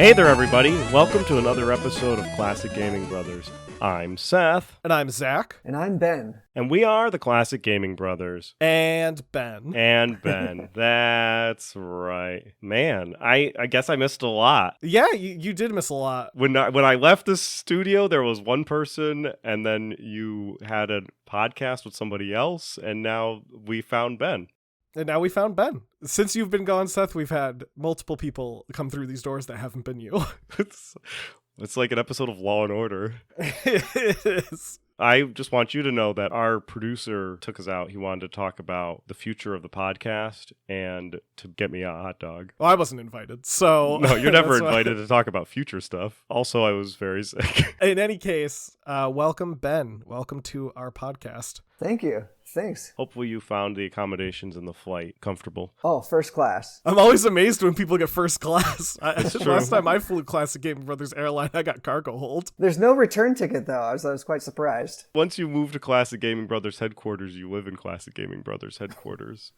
Hey there, everybody. Welcome to another episode of Classic Gaming Brothers. I'm Seth. And I'm Zach. And I'm Ben. And we are the Classic Gaming Brothers. And Ben. And Ben. That's right. Man, I guess I missed a lot. Yeah, you did miss a lot. When I left the studio, there was one person, and then you had a podcast with somebody else, and now we found Ben. And now we found Ben. Since you've been gone, Seth, we've had multiple people come through these doors that haven't been you. It's like an episode of Law and Order. It is. I just want you to know that our producer took us out. He wanted to talk about the future of the podcast and to get me a hot dog. Well, I wasn't invited, so... No, you're never invited to talk about future stuff. Also, I was very sick. In any case, welcome, Ben. Welcome to our podcast. Thank you. Thanks. Hopefully you found the accommodations in the flight comfortable. Oh, first class. I'm always amazed when people get first class. It's true. Last time I flew Classic Gaming Brothers Airline, I got cargo hold. There's no return ticket, though. I was quite surprised. Once you move to Classic Gaming Brothers headquarters, you live in Classic Gaming Brothers headquarters.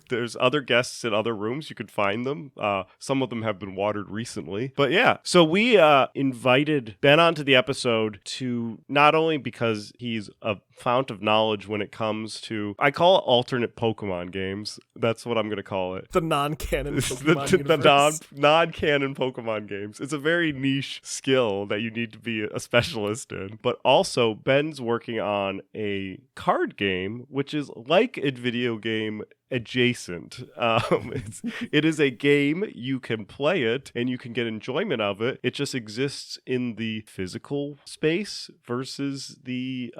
There's other guests in other rooms. You could find them. Some of them have been watered recently. But yeah, so we invited Ben onto the episode to not only because he's a fount of knowledge when it comes to, I call it alternate Pokemon games. That's what I'm going to call it. The non-canon Pokemon the non-canon Pokemon games. It's a very niche skill that you need to be a specialist in. But also, Ben's working on a card game, which is like a video game adjacent. It is a game. You can play it and you can get enjoyment of it. It just exists in the physical space versus the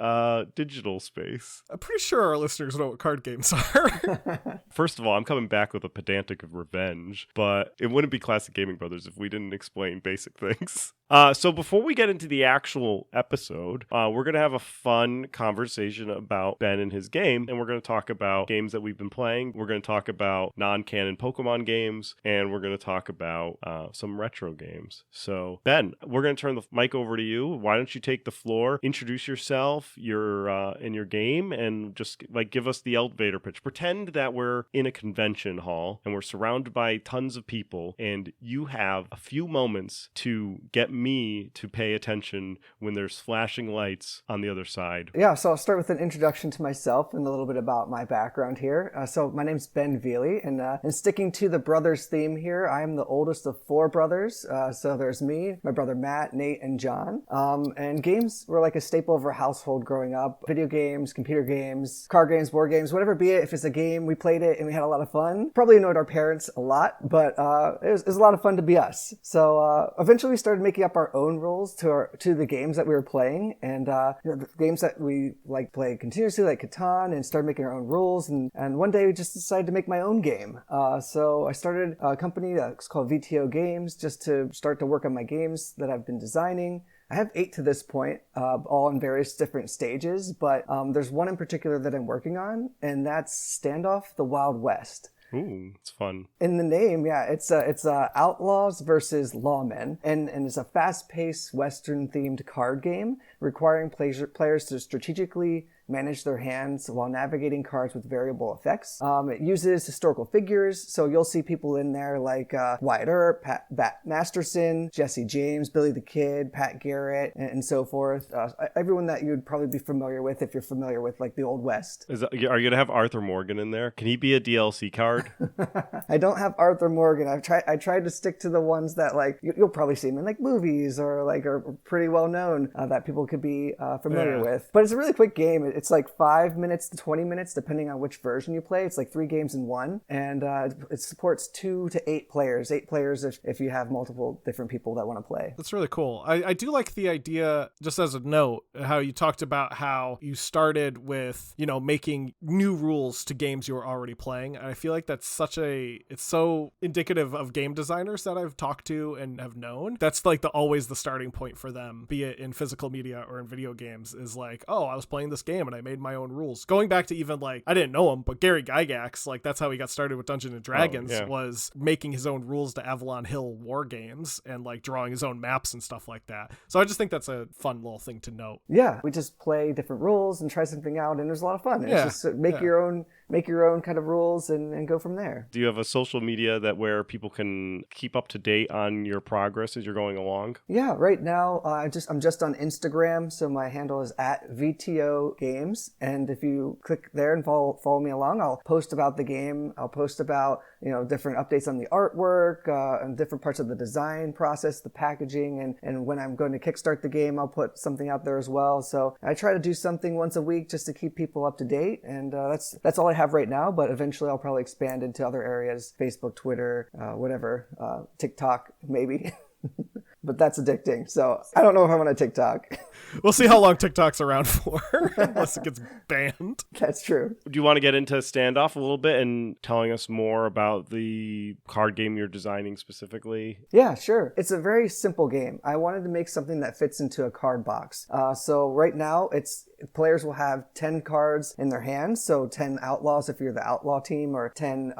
digital space. I'm pretty sure our listeners know what card games are. First of all, I'm coming back with a pedantic of revenge, but it wouldn't be Classic Gaming Brothers if we didn't explain basic things. So before we get into the actual episode, we're going to have a fun conversation about Ben and his game, and we're going to talk about games that we've been playing. We're going to talk about non-canon Pokemon games, and we're going to talk about some retro games. So, Ben, we're going to turn the mic over to you. Why don't you take the floor, introduce yourself, and your game, and just give us the elevator pitch. Pretend that we're in a convention hall, and we're surrounded by tons of people, and you have a few moments to get me to pay attention when there's flashing lights on the other side. Yeah, so I'll start with an introduction to myself and a little bit about my background here. So my name's Ben Veli, and sticking to the brothers theme here, I am the oldest of four brothers. So there's me, my brother Matt, Nate, and John. And games were like a staple of our household growing up. Video games, computer games, card games, board games, whatever be it. If it's a game, we played it and we had a lot of fun. Probably annoyed our parents a lot, but it was a lot of fun to be us. So eventually we started making up our own rules to the games that we were playing, and the games that we played continuously, like Catan, and started making our own rules. And one day we just decided to make my own game. So I started a company that's called VTO Games just to start to work on my games that I've been designing. I have 8 to this point, all in various different stages, but there's one in particular that I'm working on, and that's Standoff, the Wild West. Ooh, it's fun. In the name, yeah, it's outlaws versus lawmen, and it's a fast-paced Western-themed card game requiring players to strategically manage their hands while navigating cards with variable effects. It uses historical figures, so you'll see people in there like Wyatt Earp, Bat Masterson, Jesse James, Billy the Kid, Pat Garrett, and so forth. Everyone that you'd probably be familiar with if you're familiar with the Old West. Are you going to have Arthur Morgan in there? Can he be a DLC card? I don't have Arthur Morgan. I tried to stick to the ones that you'll probably see him in movies or are pretty well known that people could be familiar with. But it's a really quick game. It's 5 minutes to 20 minutes, depending on which version you play. It's 3 games in one, and it supports 2 to 8 players. 8 players if you have multiple different people that want to play. That's really cool. I do like the idea, just as a note, how you talked about how you started with, making new rules to games you were already playing. And I feel like that's it's so indicative of game designers that I've talked to and have known. That's always the starting point for them, be it in physical media or in video games, is oh, I was playing this game and I made my own rules. Going back to even I didn't know him, but Gary Gygax, that's how he got started with Dungeons and Dragons, was making his own rules to Avalon Hill war games and drawing his own maps and stuff like that. So I just think that's a fun little thing to note. Yeah, we just play different rules and try something out, and there's a lot of fun. It's just make your own make your own kind of rules and go from there. Do you have a social media that where people can keep up to date on your progress as you're going along? Yeah, right now I'm just on Instagram, so my handle is at VTO Games, and if you click there and follow me along, I'll post about the game. I'll post about different updates on the artwork and different parts of the design process, the packaging, and when I'm going to kickstart the game, I'll put something out there as well. So I try to do something once a week just to keep people up to date, and that's all I have right now. But eventually, I'll probably expand into other areas: Facebook, Twitter, whatever, TikTok, maybe. But that's addicting. So I don't know if I want a TikTok. We'll see how long TikTok's around for, unless it gets banned. That's true. Do you want to get into Standoff a little bit and telling us more about the card game you're designing specifically? Yeah, sure. It's a very simple game. I wanted to make something that fits into a card box. So right now, players will have 10 cards in their hands. So 10 outlaws if you're the outlaw team, or 10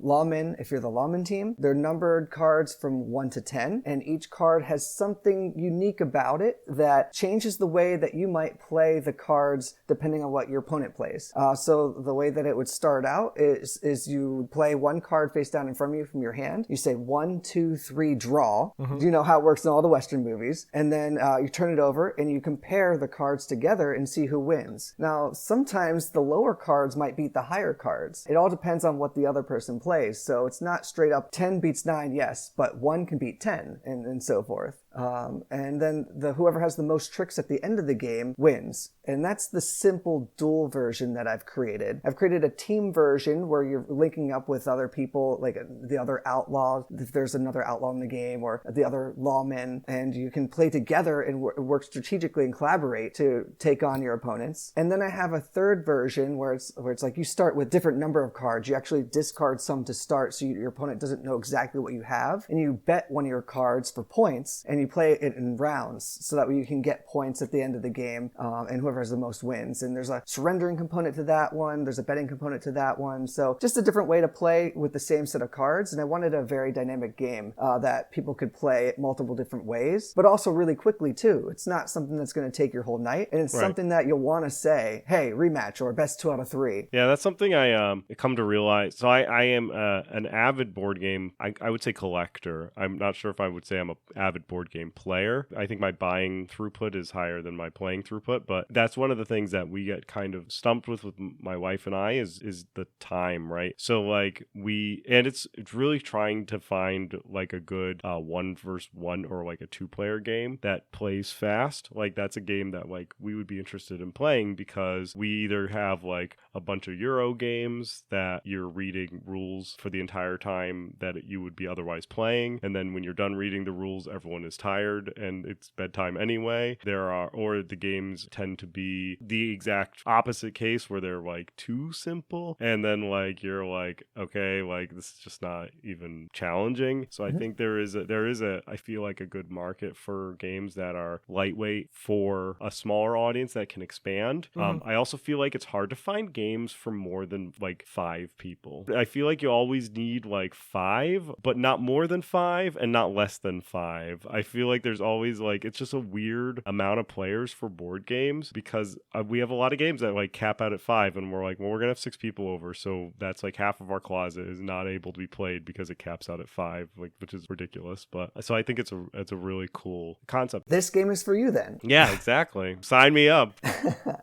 lawmen if you're the lawman team. They're numbered cards from 1 to 10, and each card has something unique about it that changes the way that you might play the cards depending on what your opponent plays. So the way that it would start out is you play one card face down in front of you from your hand. You say 1, 2, 3, draw. Mm-hmm. You know how it works in all the Western movies. And then you turn it over and you compare the cards together and see who wins. Now, sometimes the lower cards might beat the higher cards. It all depends on what the other person plays. So it's not straight up 10 beats 9, yes, but 1 can beat 10 and so forth. And then whoever has the most tricks at the end of the game wins. And that's the simple duel version that I've created. I've created a team version where you're linking up with other people, like the other outlaw, if there's another outlaw in the game, or the other lawmen, and you can play together and work strategically and collaborate to take on your opponents. And then I have a third version where it's like you start with different number of cards. You actually discard some to start, so your opponent doesn't know exactly what you have, and you bet one of your cards for points, and you play it in rounds so that you can get points at the end of the game, and whoever has the most wins. And there's a surrendering component to that one. There's a betting component to that one. So just a different way to play with the same set of cards. And I wanted a very dynamic game that people could play multiple different ways, but also really quickly too. It's not something that's going to take your whole night, and it's something that you'll want to say, hey, rematch, or best 2 out of 3. Yeah, that's something I come to realize. So I am an avid board game, I would say collector. I'm not sure if I would say I'm an avid board game player. I think my buying throughput is higher than my playing throughput, but that's one of the things that we get kind of stumped with my wife and I is the time, right? So like it's really trying to find like a good 1v1 or like a 2-player game that plays fast. Like that's a game that like we would be interested in playing, because we either have like a bunch of Euro games that you're reading rules for the entire time that you would be otherwise playing, and then when you're done reading the rules, everyone is tired and it's bedtime anyway. Or the games tend to be the exact opposite case where they're like too simple, and then like you're like, okay, like this is just not even challenging. So I think there is I feel like a good market for games that are lightweight for a smaller audience that can expand. I also feel like it's hard to find games for more than like 5 people. I feel like you always need like 5, but not more than 5 and not less than 5. I feel like there's always like, it's just a weird amount of players for board games, because we have a lot of games that like cap out at 5, and we're like, well, we're gonna have 6 people over, so that's like half of our closet is not able to be played because it caps out at 5, like, which is ridiculous. But so I think it's a really cool concept. This game is for you then. Yeah, exactly. Sign me up.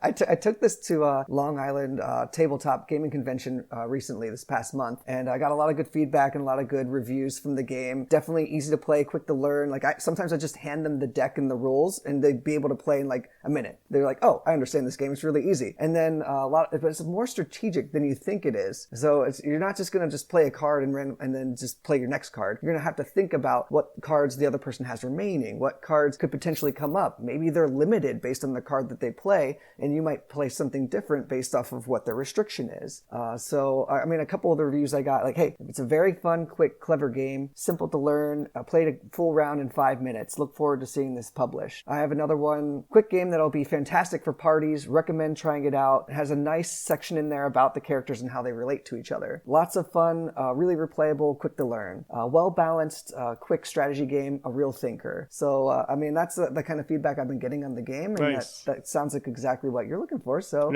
I took this to Long Island tabletop gaming convention recently this past month, and I got a lot of good feedback and a lot of good reviews from the game. Definitely easy to play, quick to learn. Like sometimes I just hand them the deck and the rules, and they'd be able to play in like a minute. They're like, oh, I understand this game. It's really easy. And then but it's more strategic than you think it is. So you're not just going to just play a card and then just play your next card. You're going to have to think about what cards the other person has remaining, what cards could potentially come up. Maybe they're limited based on the card that they play, and you might play something different based off of what their restriction is. So, I mean, a couple of the reviews I got, like, hey, it's a very fun, quick, clever game, simple to learn. I played a full round in 5 minutes. Look forward to seeing this published. I have another one, quick game that'll be fantastic for parties. Recommend trying it out. It has a nice section in there about the characters and how they relate to each other. Lots of fun, really replayable, quick to learn. Well-balanced, quick strategy game, a real thinker. So, I mean, that's the kind of feedback I've been getting on the game. And Nice. that sounds like exactly what you're looking for. So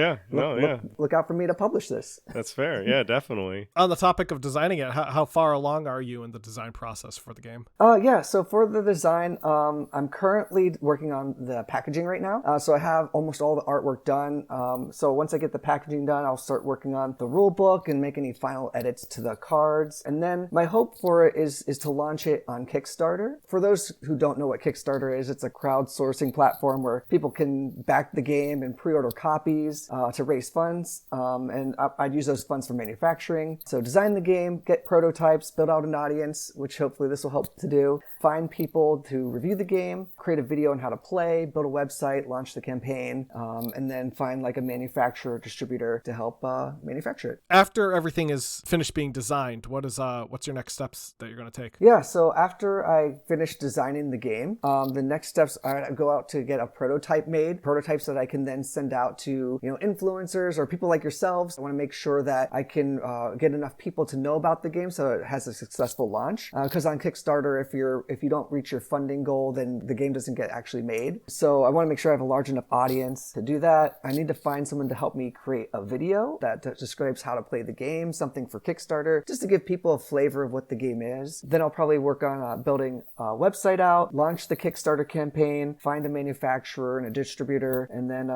look out for me to publish this. That's fair. Yeah, definitely. On the topic of designing it, how far along are you in the design process for the game? Yeah, so for the design, I'm currently working on the packaging right now. So I have almost all the artwork done. So once I get the packaging done, I'll start working on the rule book and make any final edits to the cards. And then my hope for it is to launch it on Kickstarter. For those who don't know what Kickstarter is, it's a crowdsourcing platform where people can back the game and pre-order copies to raise funds. And I'd use those funds for manufacturing. So design the game, get prototypes, build out an audience, which hopefully this will help to do. Find people to review the game, create a video on how to play, build a website, launch the campaign, and then find like a manufacturer or distributor to help manufacture it. After everything is finished being designed, what's your next steps that you're going to take? Yeah, so after I finish designing the game, the next steps are I go out to get a prototype made, prototypes that I can then send out to influencers or people like yourselves. I want to make sure that I can get enough people to know about the game so it has a successful launch. Because on Kickstarter, if you don't reach your funding goal, then the game doesn't get actually made. So I want to make sure I have a large enough audience to do that. I need to find someone to help me create a video that describes how to play the game, something for Kickstarter, just to give people a flavor of what the game is. Then I'll probably work on building a website out, launch the Kickstarter campaign, find a manufacturer and a distributor, and then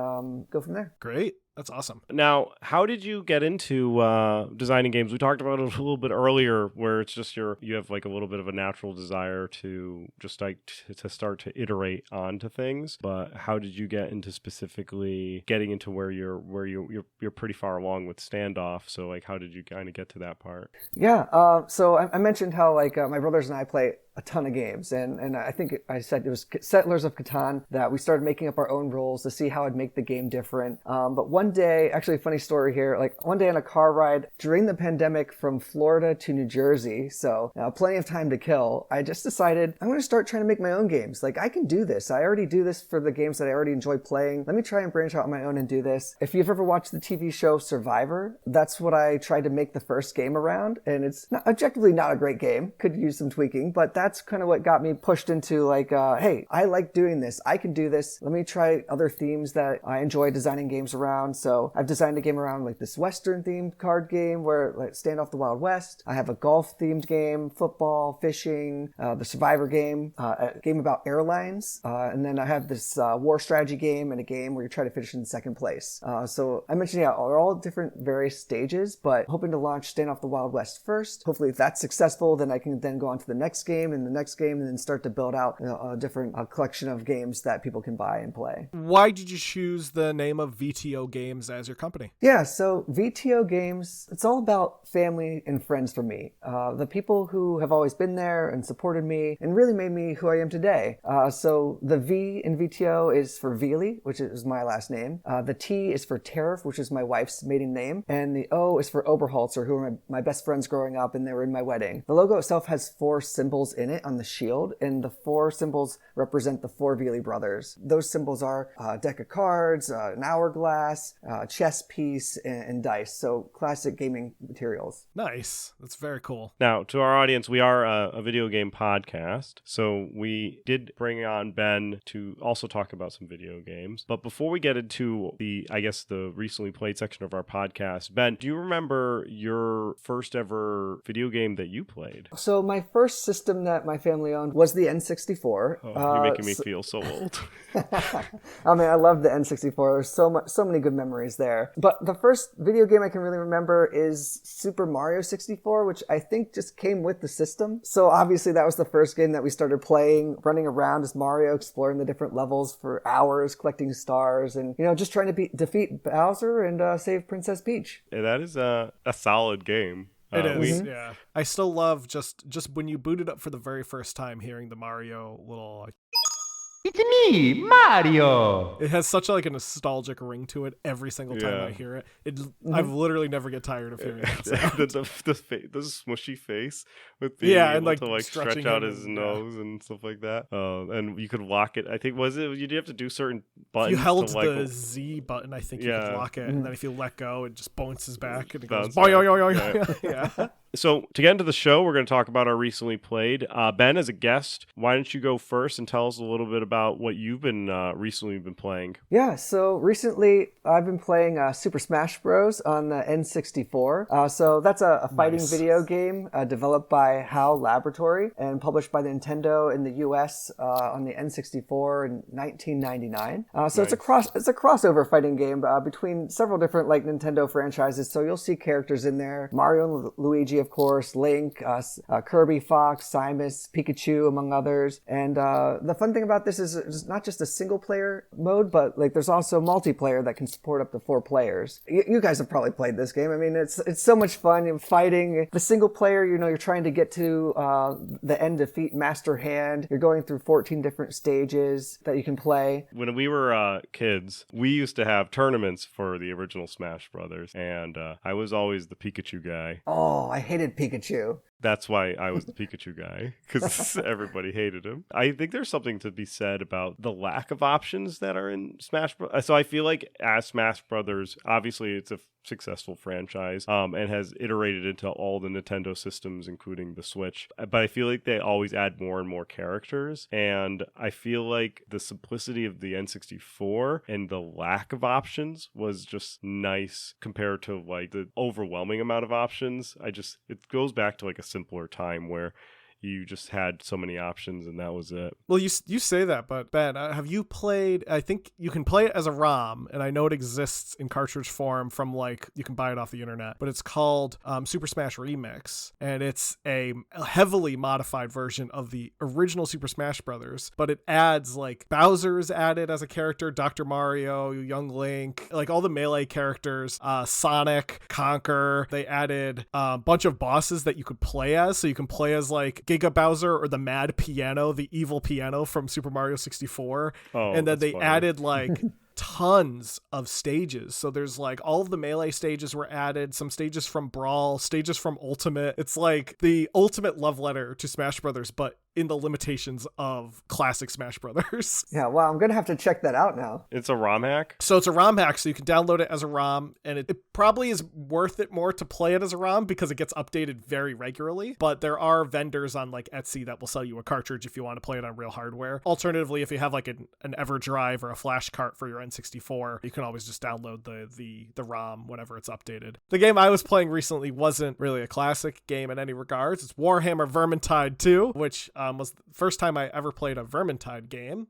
go from there. Great. That's awesome. Now, how did you get into designing games? We talked about it a little bit earlier, where it's just you have like a little bit of a natural desire to just like to start to iterate onto things. But how did you get into specifically getting into where you're pretty far along with Standoff? So like, how did you kind of get to that part? Yeah. So I mentioned how like my brothers and I play a ton of games, and I think I said it was Settlers of Catan that we started making up our own rules to see how I'd make the game different. But one day, actually a funny story here, like one day on a car ride during the pandemic from Florida to New Jersey, so plenty of time to kill, I just decided I'm going to start trying to make my own games. Like I can do this. I already do this for the games that I already enjoy playing. Let me try and branch out on my own and do this. If you've ever watched the TV show Survivor, that's what I tried to make the first game around, and it's objectively not a great game. Could use some tweaking, but that's kind of what got me pushed into like, hey, I like doing this. I can do this. Let me try other themes that I enjoy designing games around. So I've designed a game around like this Western themed card game where like Standoff the Wild West. I have a golf themed game, football, fishing, the Survivor game, a game about airlines. And then I have this war strategy game and a game where you try to finish in second place. So I mentioned, are all different various stages, but hoping to launch Standoff the Wild West first. Hopefully if that's successful, then I can then go on to the next game and the next game and then start to build out a different collection of games that people can buy and play. Why did you choose the name of VTO Games as your company? Yeah, so VTO Games, it's all about family and friends for me. The people who have always been there and supported me and really made me who I am today. So the V in VTO is for Veli, which is my last name. The T is for Tariff, which is my wife's maiden name. And the O is for Oberholzer, who were my best friends growing up, and they were in my wedding. The logo itself has 4 symbols in it on the shield, and the 4 symbols represent the 4 Veli brothers. Those symbols are a deck of cards, an hourglass, chess piece, and dice. So classic gaming materials. Nice. That's very cool. Now, to our audience, we are a video game podcast, so we did bring on Ben to also talk about some video games. But before we get into the recently played section of our podcast, Ben, do you remember your first ever video game that you played? So my first system that my family owned was the N64. Oh, you're making me feel so old. I mean, I love the N64. There's so many good memories there. But the first video game I can really remember is Super Mario 64, which I think just came with the system. So obviously that was the first game that we started playing, running around as Mario, exploring the different levels for hours, collecting stars, and just trying to defeat Bowser and save Princess Peach. Yeah, that is a solid game. It is, yeah. I still love just when you boot it up for the very first time, hearing the Mario little It's me, Mario. It has such like a nostalgic ring to it every single time I hear it. I've literally never get tired of hearing it. The smushy face with being able to like stretch out his nose and stuff like that. And you could lock it. I think you'd have to do certain buttons. If you held to, like, the Z button, I think you could lock it, and then if you let go, it just bounces back and it goes. Yeah. So to get into the show, we're going to talk about our recently played. Ben, as a guest, why don't you go first and tell us a little bit about what you've been recently been playing? Yeah, so recently I've been playing Super Smash Bros. On the N64. So that's a fighting video game developed by HAL Laboratory and published by Nintendo in the US on the N64 in 1999. So it's a crossover fighting game between several different like Nintendo franchises. So you'll see characters in there: Mario and Luigi, of course, Link, Kirby, Fox, Samus, Pikachu, among others. And the fun thing about this is it's not just a single player mode, but like there's also multiplayer that can support up to 4 players. You guys have probably played this game. I mean, it's so much fun. You're fighting the single player, you're trying to get to the end, defeat Master Hand. You're going through 14 different stages that you can play. When we were kids, we used to have tournaments for the original Smash Brothers, and I was always the Pikachu guy. Oh, I hated Pikachu. That's why I was the Pikachu guy, because everybody hated him. I think there's something to be said about the lack of options that are in Smash Bros. So I feel like as Smash Brothers, obviously it's a successful franchise and has iterated into all the Nintendo systems, including the Switch. But I feel like they always add more and more characters. And I feel like the simplicity of the N64 and the lack of options was just nice compared to like the overwhelming amount of options. It goes back to like a simpler time where you just had so many options and that was it. Well, you say that, but Ben, have you played, I think you can play it as a ROM, and I know it exists in cartridge form from like, you can buy it off the internet, but it's called Super Smash Remix, and it's a heavily modified version of the original Super Smash Brothers, but it adds like Bowser's added as a character, Dr. Mario, Young Link, like all the Melee characters, Sonic, Conker. They added a bunch of bosses that you could play as, so you can play as like Giga Bowser or the Mad Piano, the evil piano from Super Mario 64. And then they added like tons of stages. So there's like all of the Melee stages were added, some stages from Brawl, stages from Ultimate. It's like the ultimate love letter to Smash Brothers, but in the limitations of classic Smash Brothers. Yeah, well, I'm going to have to check that out now. It's a ROM hack? So it's a ROM hack, so you can download it as a ROM, and it probably is worth it more to play it as a ROM because it gets updated very regularly, but there are vendors on like Etsy that will sell you a cartridge if you want to play it on real hardware. Alternatively, if you have like an EverDrive or a flash cart for your N64, you can always just download the ROM whenever it's updated. The game I was playing recently wasn't really a classic game in any regards. It's Warhammer Vermintide 2, which was the first time I ever played a Vermintide game.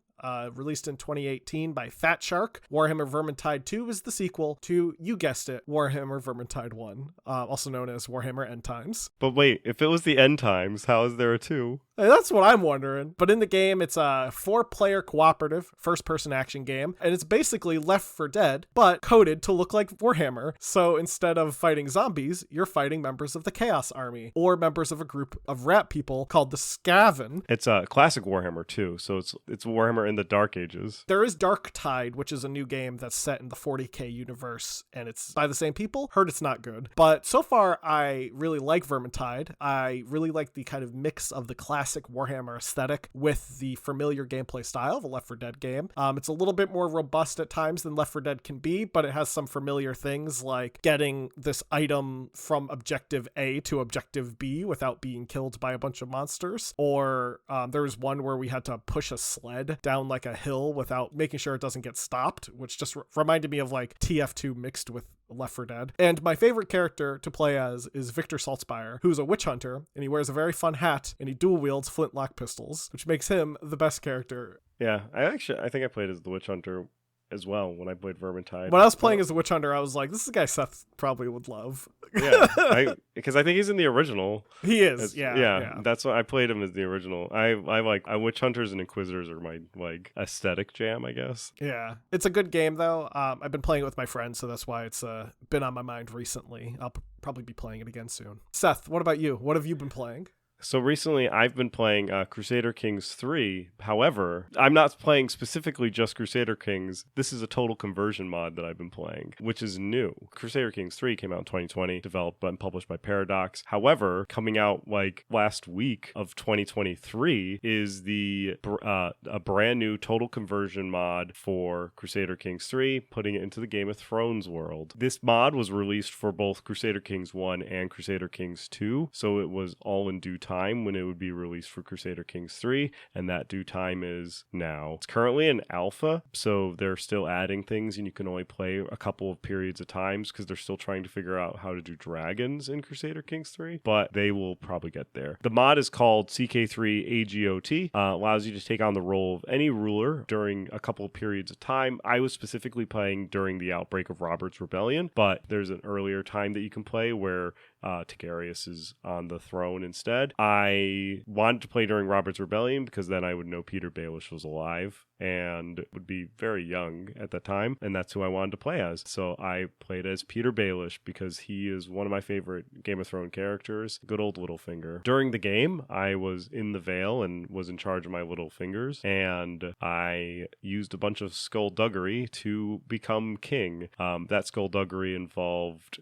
Released in 2018 by Fat Shark. Warhammer Vermintide 2 is the sequel to, you guessed it, Warhammer Vermintide 1, also known as Warhammer End Times. But wait, if it was the End Times, how is there a 2? That's what I'm wondering. But in the game, it's a 4-player cooperative first-person action game, and it's basically Left 4 Dead, but coded to look like Warhammer. So instead of fighting zombies, you're fighting members of the Chaos Army, or members of a group of rat people called the Skaven. It's a classic Warhammer too, so it's Warhammer in the Dark Ages. There is Dark Tide, which is a new game that's set in the 40k universe, and it's by the same people. Heard it's not good. But so far, I really like Vermintide. I really like the kind of mix of the classic Warhammer aesthetic with the familiar gameplay style of a Left 4 Dead game. It's a little bit more robust at times than Left 4 Dead can be, but it has some familiar things like getting this item from objective A to objective B without being killed by a bunch of monsters. Or there was one where we had to push a sled down like a hill without making sure it doesn't get stopped, which just reminded me of like TF2 mixed with Left 4 Dead. And my favorite character to play as is Victor Saltzpyre, who's a witch hunter, and he wears a very fun hat, and he dual wields flintlock pistols, which makes him the best character. Yeah, I think I played as the witch hunter as well when I played Vermintide. When I was playing as a witch hunter, I was like, this is a guy Seth probably would love. Yeah, because I think he's in the original. He is, yeah. That's why I played him as the original. I like witch hunters and inquisitors are my like aesthetic jam, I guess. Yeah, it's a good game though. I've been playing it with my friends, so that's why it's been on my mind recently. I'll probably be playing it again soon. Seth, what about you? What have you been playing? So recently I've been playing Crusader Kings 3. However, I'm not playing specifically just Crusader Kings. This is a total conversion mod that I've been playing, which is new. Crusader Kings 3 came out in 2020, developed and published by Paradox. However, coming out like last week of 2023 is a brand new total conversion mod for Crusader Kings 3, putting it into the Game of Thrones world. This mod was released for both Crusader Kings 1 and Crusader Kings 2, so it was all in due time when it would be released for Crusader Kings 3, and that due time is now. It's currently in alpha, so they're still adding things, and you can only play a couple of periods of times because they're still trying to figure out how to do dragons in Crusader Kings 3, but they will probably get there. The mod is called CK3 AGOT, allows you to take on the role of any ruler during a couple of periods of time. I was specifically playing during the outbreak of Robert's Rebellion, but there's an earlier time that you can play where Tigarius is on the throne instead. I wanted to play during Robert's Rebellion because then I would know Peter Baelish was alive and would be very young at that time, and that's who I wanted to play as. So I played as Peter Baelish because he is one of my favorite Game of Thrones characters, good old Littlefinger. During the game, I was in the Vale and was in charge of my little fingers, and I used a bunch of skullduggery to become king. That skullduggery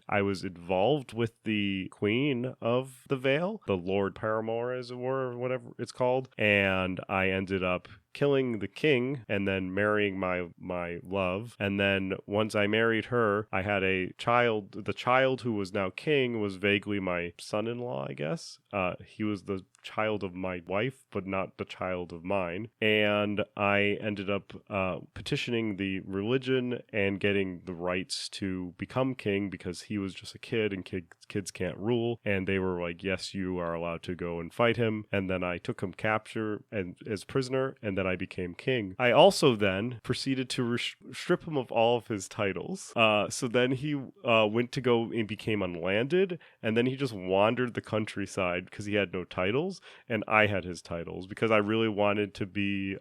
I was involved with the queen of the Vale, the Lord Paramore, as it were, or whatever it's called, and I ended up killing the king and then marrying my love. And then once I married her, I had a child. The child who was now king was vaguely my son-in-law, I guess. He was the child of my wife, but not the child of mine. And I ended up petitioning the religion and getting the rights to become king because he was just a kid and kids can't rule. And they were like, yes, you are allowed to go and fight him. And then I took him capture and as prisoner, and then I became king. I also then proceeded to strip him of all of his titles. So then he went to go and became unlanded, and then he just wandered the countryside because he had no titles, and I had his titles because I really wanted to be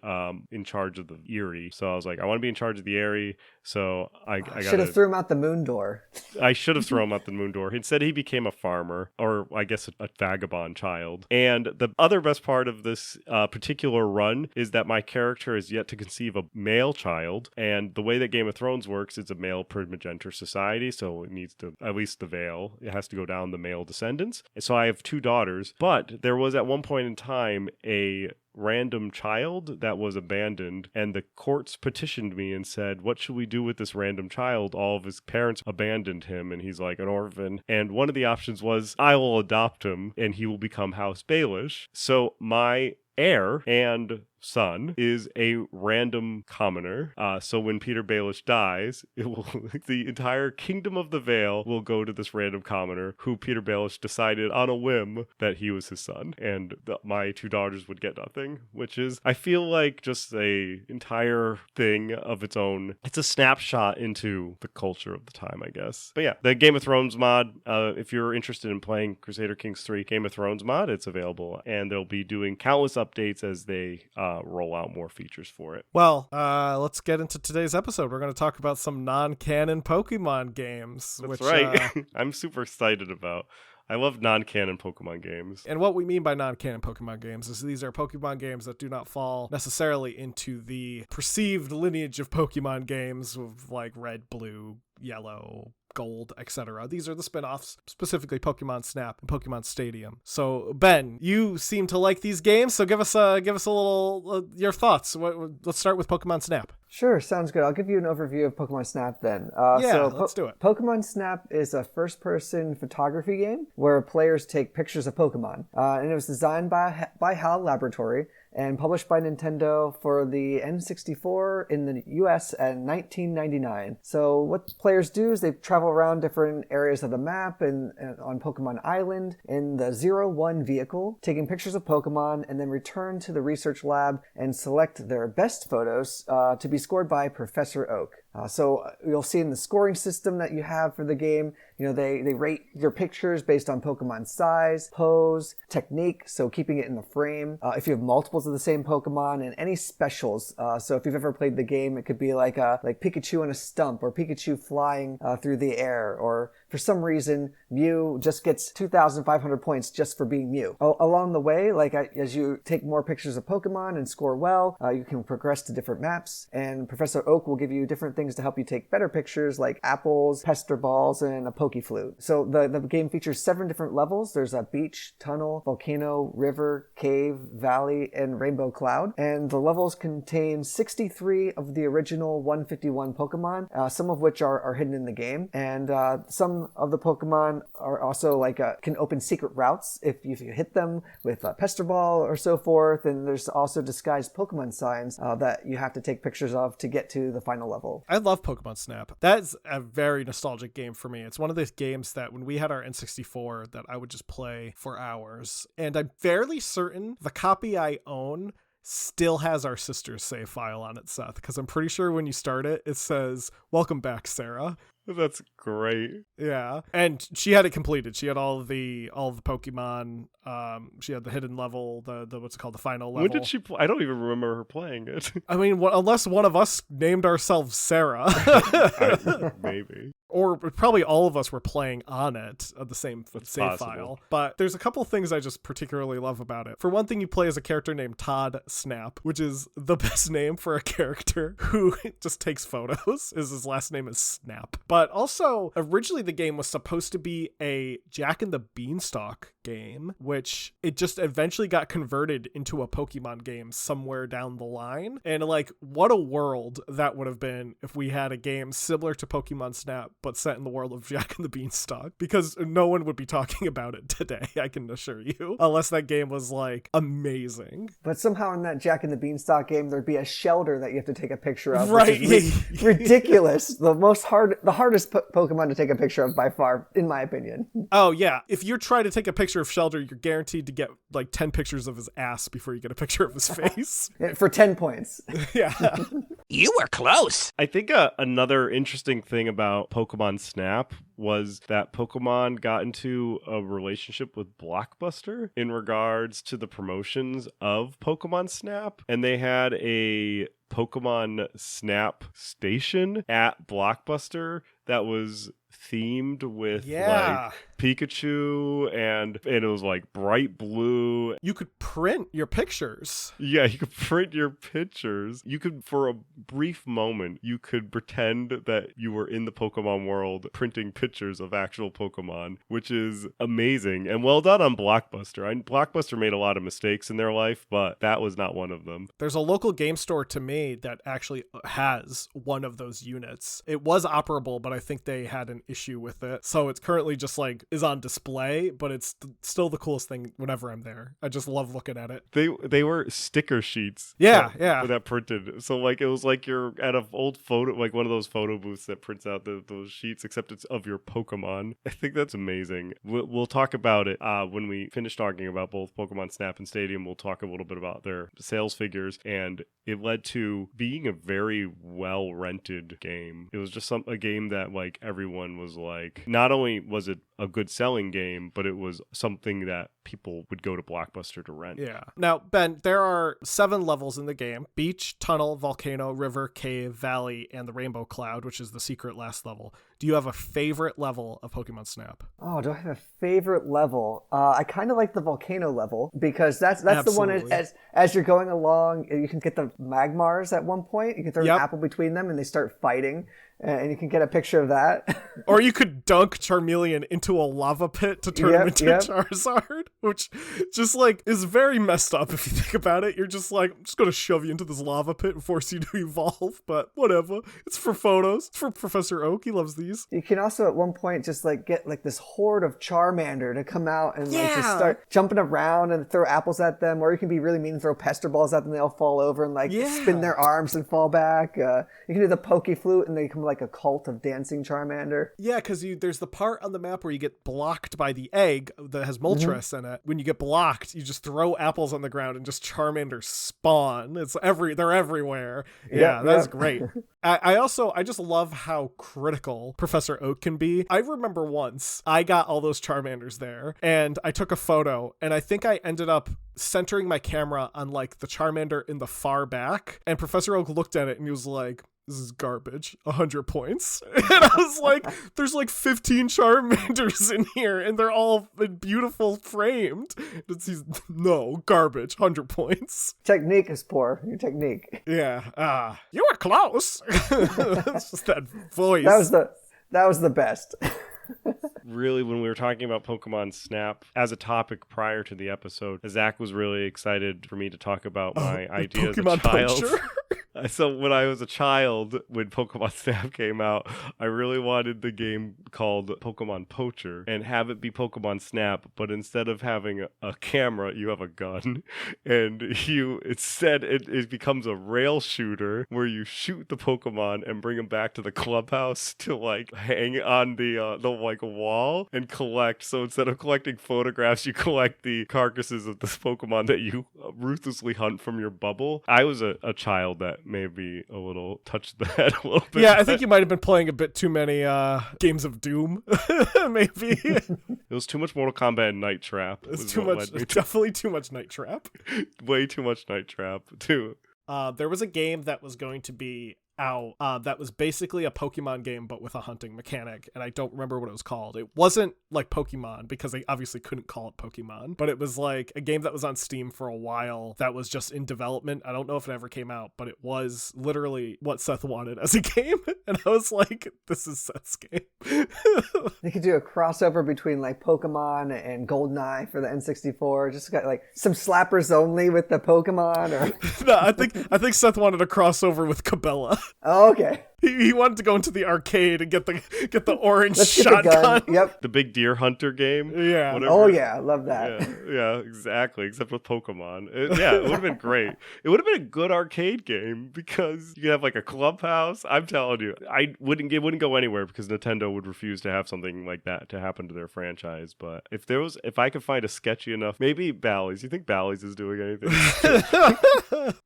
in charge of the Eyrie. So I was like, I want to be in charge of the Eyrie, so I should have threw him out the moon door. I should have thrown him out the moon door. Instead, he became a farmer, or I guess a vagabond child. And the other best part of this particular run is that my character is yet to conceive a male child, and the way that Game of Thrones works, it's a male primogeniture society, so it needs to, at least the Vale, it has to go down the male descendants. So I have 2 daughters, but there was at one point in time a random child that was abandoned, and the courts petitioned me and said, what should we do with this random child? All of his parents abandoned him and he's like an orphan, and one of the options was I will adopt him and he will become House Baelish. So my heir and son is a random commoner. So when Peter Baelish dies, it will the entire kingdom of the Vale will go to this random commoner who Peter Baelish decided on a whim that he was his son, and my 2 daughters would get nothing, which is, I feel like, just a entire thing of its own. It's a snapshot into the culture of the time, I guess. But yeah, the Game of Thrones mod, if you're interested in playing Crusader Kings 3 Game of Thrones mod, it's available, and they'll be doing countless updates as they roll out more features for it. Well, let's get into today's episode. We're going to talk about some non-canon Pokemon games. That's right. I'm super excited about. I love non-canon Pokemon games. And what we mean by non-canon Pokemon games is these are Pokemon games that do not fall necessarily into the perceived lineage of Pokemon games of like red, blue, yellow, gold, etc. These are the spin-offs, specifically Pokemon Snap and Pokemon Stadium. So Ben, you seem to like these games, so give us a little your thoughts. Let's start with Pokemon Snap. Sure, sounds good. I'll give you an overview of Pokemon Snap then. Let's do it. Pokemon Snap is a first-person photography game where players take pictures of Pokemon. And it was designed by HAL Laboratory and published by Nintendo for the N64 in the US in 1999. So what players do is they travel around different areas of the map and on Pokemon Island in the 01 vehicle, taking pictures of Pokemon, and then return to the research lab and select their best photos to be scored by Professor Oak. So you'll see in the scoring system that you have for the game, they rate your pictures based on Pokemon size, pose, technique, so keeping it in the frame. If you have multiples of the same Pokemon, and any specials. So if you've ever played the game, it could be like Pikachu on a stump, or Pikachu flying through the air, or for some reason, Mew just gets 2,500 points just for being Mew. Along the way, as you take more pictures of Pokemon and score well, you can progress to different maps, and Professor Oak will give you different things to help you take better pictures, like apples, pester balls, and a Pokeflute. So the game features 7 different levels. There's a beach, tunnel, volcano, river, cave, valley, and rainbow cloud. And the levels contain 63 of the original 151 Pokemon, some of which are hidden in the game. And some of the Pokemon are also can open secret routes if you hit them with a pester ball or so forth. And there's also disguised Pokemon signs that you have to take pictures of to get to the final level. I love Pokemon Snap. That's a very nostalgic game for me. It's one of those games that when we had our N64 that I would just play for hours. And I'm fairly certain the copy I own still has our sister's save file on it, Seth, because I'm pretty sure when you start it, it says, "Welcome back, Sarah." That's great. Yeah. And she had it completed. She had all the Pokemon. She had the hidden level, the what's it called, the final level. When did she I don't even remember her playing it. I mean, unless one of us named ourselves Sarah. Maybe. Or probably all of us were playing on it, the same save file. But there's a couple things I just particularly love about it. For one thing, you play as a character named Todd Snap, which is the best name for a character who just takes photos. His last name is Snap. But also, originally the game was supposed to be a Jack and the Beanstalk game, which it just eventually got converted into a Pokemon game somewhere down the line. And what a world that would have been if we had a game similar to Pokemon Snap, but set in the world of Jack and the Beanstalk, because no one would be talking about it today, I can assure you, unless that game was amazing. But somehow in that Jack and the Beanstalk game, there'd be a shelter that you have to take a picture of. Right. Which is ridiculous. The hardest Pokemon to take a picture of by far, in my opinion. Oh yeah. If you're trying to take a picture of Shelter, you're guaranteed to get 10 pictures of his ass before you get a picture of his face. For 10 points. Yeah. You were close. I think another interesting thing about Pokemon Snap was that Pokemon got into a relationship with Blockbuster in regards to the promotions of Pokemon Snap, and they had a Pokemon Snap station at Blockbuster that was themed with Pikachu, and it was bright blue. You could print your pictures. Yeah, you could print your pictures. You could, for a brief moment, you could pretend that you were in the Pokemon world printing pictures of actual Pokemon, which is amazing and well done on Blockbuster. Blockbuster made a lot of mistakes in their life, but that was not one of them. There's a local game store to me that actually has one of those units. It was operable, but I think they had an issue with it. So it's currently just is on display, but it's still the coolest thing whenever I'm there. I just love looking at it. They were sticker sheets. Yeah. That printed. So it was you're at an old photo, one of those photo booths that prints out those sheets, except it's of your Pokemon. I think that's amazing. We'll talk about it when we finish talking about both Pokemon Snap and Stadium. We'll talk a little bit about their sales figures, and it led to being a very well rented game. It was just a game that everyone was not only was it a good selling game, but it was something that people would go to Blockbuster to rent. Yeah. Now, Ben, there are 7 levels in the game: beach, tunnel, volcano, river, cave, valley, and the rainbow cloud, which is the secret last level. Do you have a favorite level of Pokemon Snap? Oh, do I have a favorite level? I kind of like the volcano level, because that's the one as you're going along, you can get the Magmars at one point. You can throw an apple between them and they start fighting. And you can get a picture of that. Or you could dunk Charmeleon into a lava pit to turn him into Charizard, which just is very messed up if you think about it. You're just I'm just going to shove you into this lava pit and force you to evolve, but whatever. It's for photos. It's for Professor Oak. He loves these. You can also at one point just get this horde of Charmander to come out and just start jumping around and throw apples at them, or you can be really mean and throw pester balls at them. They all fall over and spin their arms and fall back. You can do the Pokeflute and they come a cult of dancing Charmander. Yeah, because there's the part on the map where you get blocked by the egg that has Moltres in it. When you get blocked, you just throw apples on the ground and just Charmander spawn. They're everywhere. Yeah, that's great. I just love how critical Professor Oak can be. I remember once I got all those Charmanders there and I took a photo, and I think I ended up centering my camera on the Charmander in the far back, and Professor Oak looked at it and he was like, this is garbage. 100 points. And I was like, there's like 15 Charmanders in here, and they're all beautiful framed. No, garbage. 100 points. Technique is poor. Your technique. Yeah. You were close. It's just that voice. That was the best. Really, when we were talking about Pokemon Snap as a topic prior to the episode, Zach was really excited for me to talk about my idea as a Pokemon child. poacher? So when I was a child, when Pokemon Snap came out, I really wanted the game called Pokemon Poacher and have it be Pokemon Snap, but instead of having a camera, you have a gun, and it becomes a rail shooter where you shoot the Pokemon and bring them back to the clubhouse to like hang on the like wall and collect. So instead of collecting photographs, you collect the carcasses of this Pokemon that you ruthlessly hunt from your bubble. I was a child that maybe a little touched the head a little bit. Yeah, I think you might have been playing a bit too many games of Doom, maybe. It was too much Mortal Kombat and Night Trap. It's too much. Definitely too much Night Trap. Way too much Night Trap, too. There was a game that was going to be out that was basically a Pokemon game but with a hunting mechanic, and I don't remember what it was called. It wasn't like Pokemon because they obviously couldn't call it Pokemon, but it was like a game that was on Steam for a while that was just in development. I don't know if it ever came out, but it was literally what Seth wanted as a game, and I was like, this is Seth's game. They could do a crossover between like Pokemon and GoldenEye for the N64. Just got like some slappers only with the Pokemon, or No, I think Seth wanted a crossover with Cabela. Oh, okay. He wanted to go into the arcade and get the orange Let's get shotgun. the gun. Yep. The big deer hunter game. Yeah. Whatever. Oh yeah, I love that. Yeah, exactly. Except with Pokemon. It would have been great. It would have been a good arcade game because you could have like a clubhouse. I'm telling you, it wouldn't go anywhere because Nintendo would refuse to have something like that to happen to their franchise. But if I could find a sketchy enough, maybe Bally's. You think Bally's is doing anything?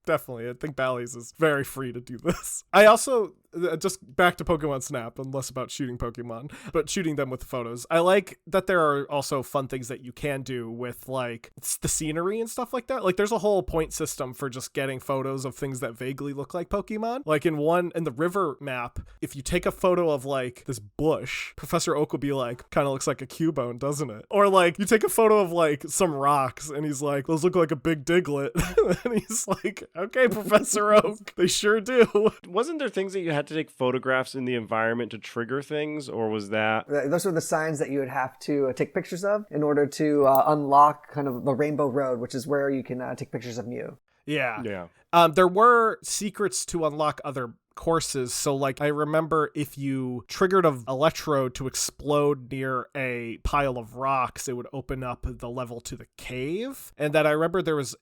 Definitely. I think Bally's is very free to do this. I also, just back to Pokemon Snap and less about shooting Pokemon, but shooting them with photos. I like that there are also fun things that you can do with like the scenery and stuff like that. Like there's a whole point system for just getting photos of things that vaguely look like Pokemon. Like in the river map, if you take a photo of like this bush, Professor Oak will be like, kind of looks like a Cubone, doesn't it? Or like you take a photo of like some rocks and he's like, those look like a big Diglett. And he's like, okay, Professor Oak, they sure do. Wasn't there things that you had to take photographs in the environment to trigger things, or was that? Those were the signs that you would have to take pictures of in order to unlock kind of the Rainbow Road, which is where you can take pictures of Mew. Yeah. There were secrets to unlock other courses. So like I remember if you triggered an electrode to explode near a pile of rocks, it would open up the level to the cave. And then I remember there was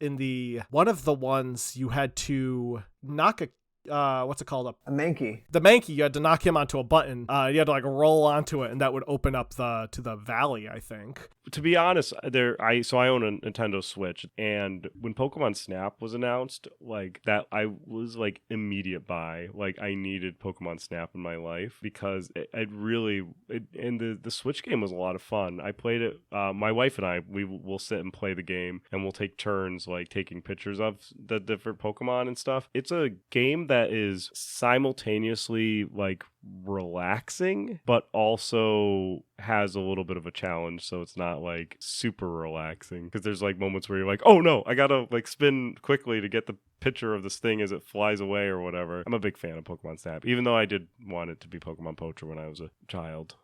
one of the ones you had to knock what's it called? A Mankey. The Mankey, you had to knock him onto a button. You had to like roll onto it, and that would open up to the valley, I think. To be honest, I own a Nintendo Switch, and when Pokemon Snap was announced, like that, I was like immediate buy. Like I needed Pokemon Snap in my life because the Switch game was a lot of fun. I played it. My wife and I, we will sit and play the game, and we'll take turns like taking pictures of the different Pokemon and stuff. It's a game that is simultaneously like relaxing but also has a little bit of a challenge, so it's not like super relaxing because there's like moments where you're like, oh no, I gotta like spin quickly to get the picture of this thing as it flies away or whatever. I'm a big fan of Pokemon Snap, even though I did want it to be Pokemon Poacher when I was a child.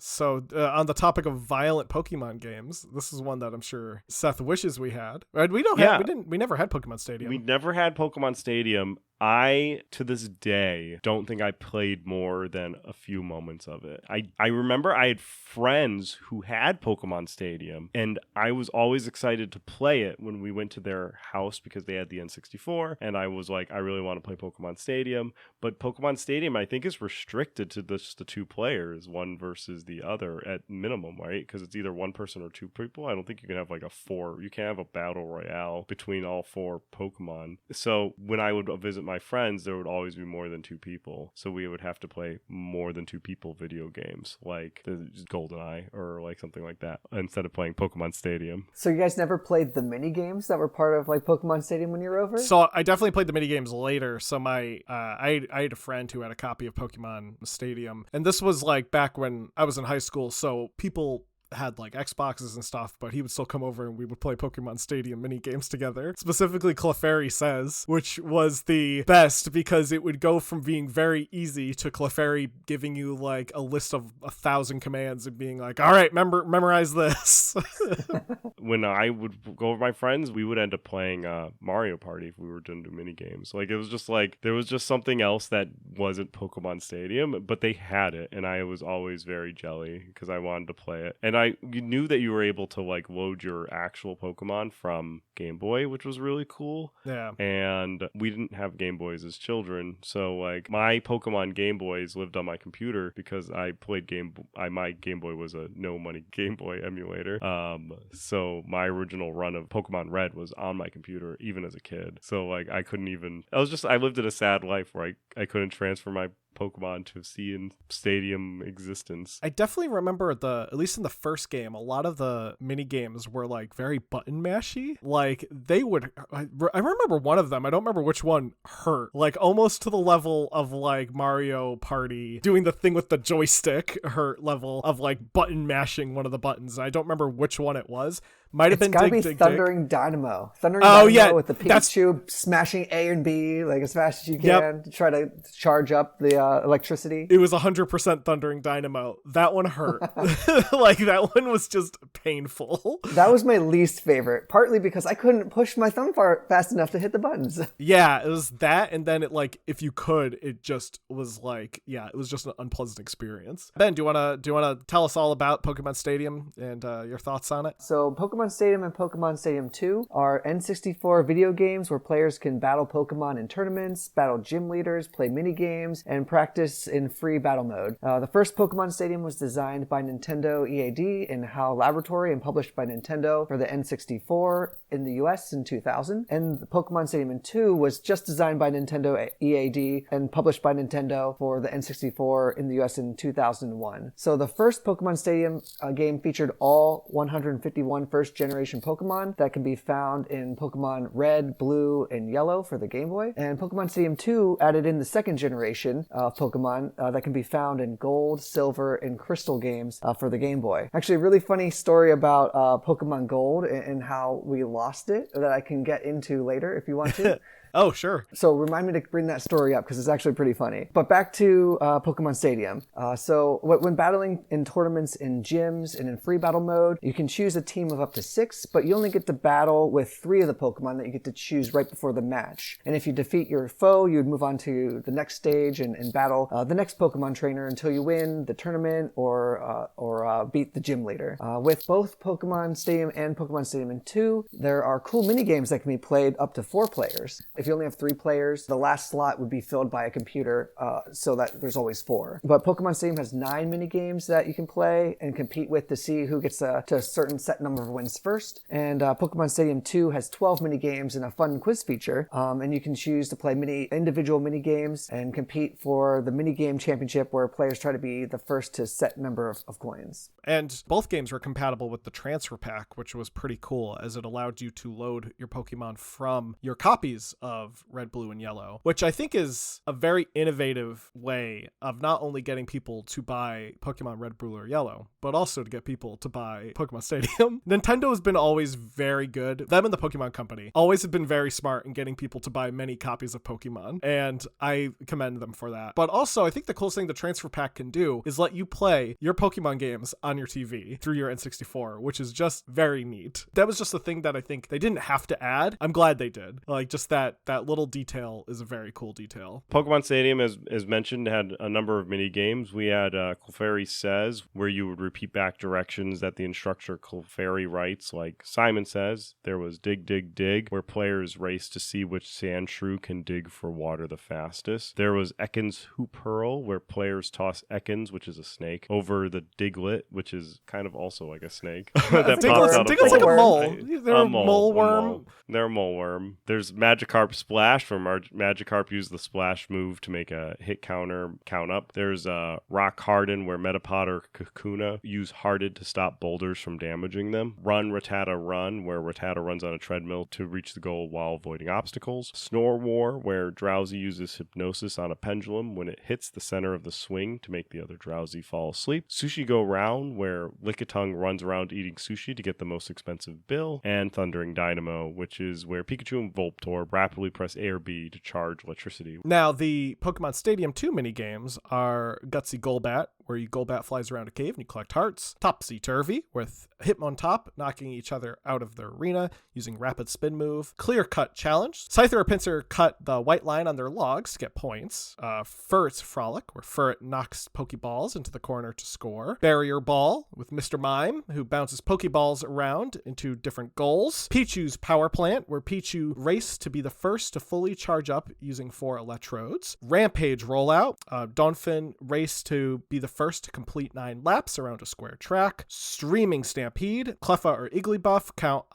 So on the topic of violent Pokemon games, this is one that I'm sure Seth wishes we had. We never had Pokemon Stadium. We never had Pokemon Stadium. I, to this day, don't think I played more than a few moments of it. I remember I had friends who had Pokemon Stadium, and I was always excited to play it when we went to their house because they had the N64, and I was like, I really want to play Pokemon Stadium. But Pokemon Stadium, I think, is restricted to just the two players, one versus the other at minimum, right? Because it's either one person or two people. I don't think you can have like you can't have a battle royale between all four Pokemon. So when I would visit my friends, there would always be more than two people, so we would have to play more than two people video games like the GoldenEye or like something like that instead of playing Pokemon Stadium. So you guys never played the mini games that were part of like Pokemon Stadium when you were over? So So I definitely played the mini games later. So my I had a friend who had a copy of Pokemon Stadium, and this was like back when I was in high school. So people had like Xboxes and stuff, but he would still come over and we would play Pokemon Stadium mini games together. Specifically Clefairy Says, which was the best because it would go from being very easy to Clefairy giving you like a list of 1,000 commands and being like, all right, memorize this. When I would go with my friends, we would end up playing Mario Party if we were to do mini games. Like it was just like there was just something else that wasn't Pokemon Stadium, but they had it, and I was always very jelly because I wanted to play it. And you knew that you were able to like load your actual Pokemon from Game Boy, which was really cool. Yeah. And we didn't have Game Boys as children, so like my Pokemon Game Boys lived on my computer because I played my Game Boy was a no money Game Boy emulator. So my original run of Pokemon Red was on my computer even as a kid. So like I lived in a sad life where I couldn't transfer my Pokemon to see in Stadium existence. I definitely remember at least in the first game, a lot of the mini games were like very button mashy. Like I remember one of them, I don't remember which one, hurt like almost to the level of like Mario Party doing the thing with the joystick hurt level of like button mashing one of the buttons. I don't remember which one it was. Might have been Thundering Dynamo. Dynamo with the Pikachu smashing A and B like as fast as you can to try to charge up the electricity. It was 100% Thundering Dynamo. That one hurt. Like that one was just painful. That was my least favorite, partly because I couldn't push my thumb fast enough to hit the buttons. Yeah, it was that, and then it like if you could, it just was like it was just an unpleasant experience. Ben, do you wanna tell us all about Pokemon Stadium and your thoughts on it? So Pokemon Stadium and Pokemon Stadium 2 are N64 video games where players can battle Pokemon in tournaments, battle gym leaders, play mini games, and practice in free battle mode. The first Pokemon Stadium was designed by Nintendo EAD in HAL Laboratory and published by Nintendo for the N64 in the US in 2000. And the Pokemon Stadium 2 was just designed by Nintendo EAD and published by Nintendo for the N64 in the US in 2001. So the first Pokemon Stadium game featured all 151 first generation Pokemon that can be found in Pokemon Red, Blue, and Yellow for the Game Boy. And Pokemon Stadium 2 added in the second generation of Pokemon that can be found in Gold, Silver, and Crystal games for the Game Boy. Actually, a really funny story about Pokemon Gold and how we lost it that I can get into later if you want to. Oh, sure. So remind me to bring that story up because it's actually pretty funny. But back to Pokemon Stadium. So when battling in tournaments in gyms and in free battle mode, you can choose a team of up to 6, but you only get to battle with 3 of the Pokemon that you get to choose right before the match. And if you defeat your foe, you would move on to the next stage and battle the next Pokemon trainer until you win the tournament or beat the gym leader. With both Pokemon Stadium and Pokemon Stadium 2, there are cool mini games that can be played up to 4 players. If you only have 3 players, the last slot would be filled by a computer so that there's always 4. But Pokemon Stadium has 9 mini games that you can play and compete with to see who gets to a certain set number of wins first. And Pokemon Stadium 2 has 12 mini games and a fun quiz feature. And you can choose to play individual mini games and compete for the mini game championship where players try to be the first to set number of coins. And both games were compatible with the transfer pack, which was pretty cool as it allowed you to load your Pokemon from your copies of Red, Blue, and Yellow, which I think is a very innovative way of not only getting people to buy Pokemon Red, Blue, or Yellow, but also to get people to buy Pokemon Stadium. Nintendo has been always very good. Them and the Pokemon Company always have been very smart in getting people to buy many copies of Pokemon, and I commend them for that. But also, I think the coolest thing the transfer pack can do is let you play your Pokemon games on your TV through your N64, which is just very neat. That was just a thing that I think they didn't have to add. I'm glad they did. Like, just that little detail is a very cool detail. Pokemon Stadium, as mentioned, had a number of mini games. We had Clefairy Says, where you would repeat back directions that the instructor Clefairy writes. Like Simon Says, there was Dig, Dig, Dig, where players race to see which Sandshrew can dig for water the fastest. There was Ekans Hoop Hurl, where players toss Ekans, which is a snake, over the Diglet, which is kind of also like a snake. That pops out of Diglet's like a mole. They're a mole worm. They're a mole worm. There's Magikarp Magikarp Splash from Magikarp used the Splash move to make a hit counter count up. There's Rock Harden, where Metapod or Kakuna use Hearted to stop boulders from damaging them. Run Rattata Run, where Rattata runs on a treadmill to reach the goal while avoiding obstacles. Snore War, where Drowsy uses Hypnosis on a pendulum when it hits the center of the swing to make the other Drowsy fall asleep. Sushi Go Round, where Lickitung runs around eating sushi to get the most expensive bill. And Thundering Dynamo, which is where Pikachu and Voltorb rapidly press A or B to charge electricity. Now, the Pokemon Stadium 2 minigames are Gutsy Golbat, where you Golbat flies around a cave and you collect hearts. Topsy Turvy, with Hitmontop knocking each other out of the arena using Rapid Spin move. Clear Cut Challenge. Scyther or Pinsir cut the white line on their logs to get points. Furret's Frolic, where Furret knocks Pokeballs into the corner to score. Barrier Ball, with Mr. Mime, who bounces Pokeballs around into different goals. Pichu's Power Plant, where Pichu race to be the first to fully charge up using 4 electrodes. Rampage Rollout. Donphin race to be the first to complete 9 laps around a square track. Streaming Stampede. Cleffa or Igglybuff count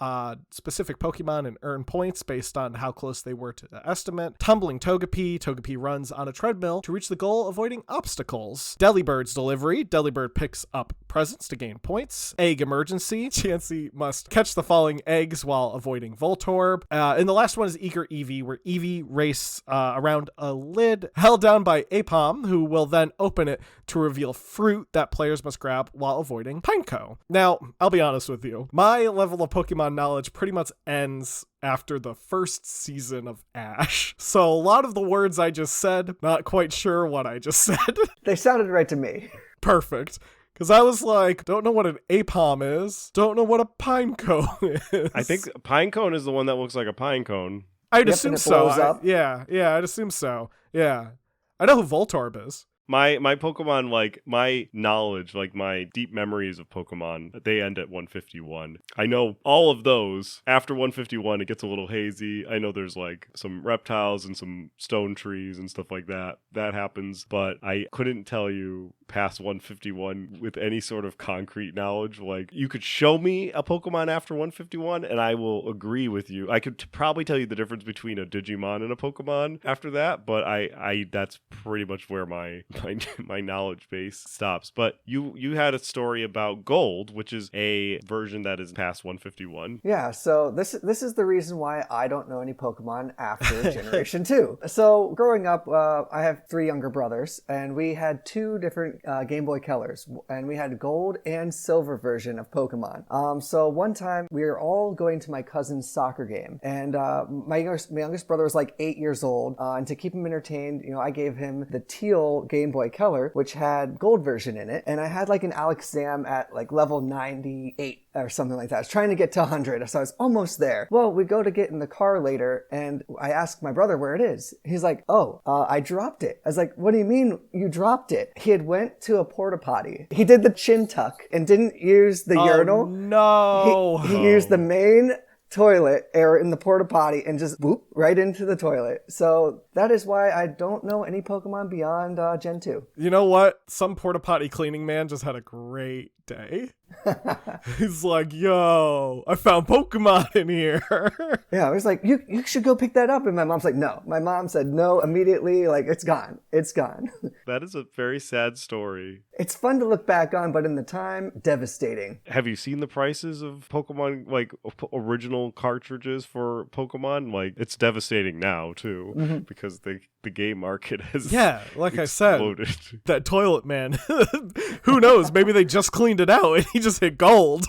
specific Pokemon and earn points based on how close they were to the estimate. Tumbling Togepi. Togepi runs on a treadmill to reach the goal, avoiding obstacles. Delibird's Delivery. Delibird picks up presents to gain points. Egg Emergency. Chansey must catch the falling eggs while avoiding Voltorb. And the last one is Eager Eevee, where Eevee race around a lid held down by Apom, who will then open it to reveal fruit that players must grab while avoiding Pineco. Now, I'll be honest with you. My level of Pokemon knowledge pretty much ends after the first season of Ash. So a lot of the words I just said, not quite sure what I just said. They sounded right to me. Perfect. Because I was like, don't know what an Apom is. Don't know what a Pineco is. I think Pinecone is the one that looks like a pine cone. I'd assume so. Up. I'd assume so. Yeah. I know who Voltorb is. My Pokemon, like, my knowledge, like, my deep memories of Pokemon, they end at 151. I know all of those. After 151, it gets a little hazy. I know there's, like, some reptiles and some stone trees and stuff like that. That happens, but I couldn't tell you past 151 with any sort of concrete knowledge. Like, you could show me a Pokemon after 151, and I will agree with you. I could probably tell you the difference between a Digimon and a Pokemon after that, but I that's pretty much where my knowledge base stops. But you had a story about Gold, which is a version that is past 151. Yeah, so this is the reason why I don't know any Pokemon after Generation 2. So growing up, I have 3 younger brothers, and we had 2 different Game Boy Colors, and we had Gold and Silver version of Pokemon. So one time we were all going to my cousin's soccer game, and my youngest brother was like 8 years old, and to keep him entertained, I gave him the teal Game Boy Color, which had Gold version in it, and I had like an Alakazam at like level 98 or something like that. I was trying to get to 100, so I was almost there. Well, we go to get in the car later, and I asked my brother where it is. He's like, I dropped it. I was like, what do you mean you dropped it? He had went to a porta potty. He did the chin tuck and didn't use the urinal. No. He used the main toilet or in the porta potty and just whoop right into the toilet. So that is why I don't know any Pokemon beyond Gen 2. You know what? Some porta potty cleaning man just had a great day. He's like, yo, I found Pokemon in here. Yeah, I was like, you should go pick that up. And my mom's like, no. My mom said no immediately. Like, it's gone. It's gone. That is a very sad story. It's fun to look back on, but in the time, devastating. Have you seen the prices of Pokemon, like original cartridges for Pokemon? Like, it's devastating now too, because the game market has like exploded. I said, that toilet man. Who knows? Maybe they just cleaned it out and he just hit gold.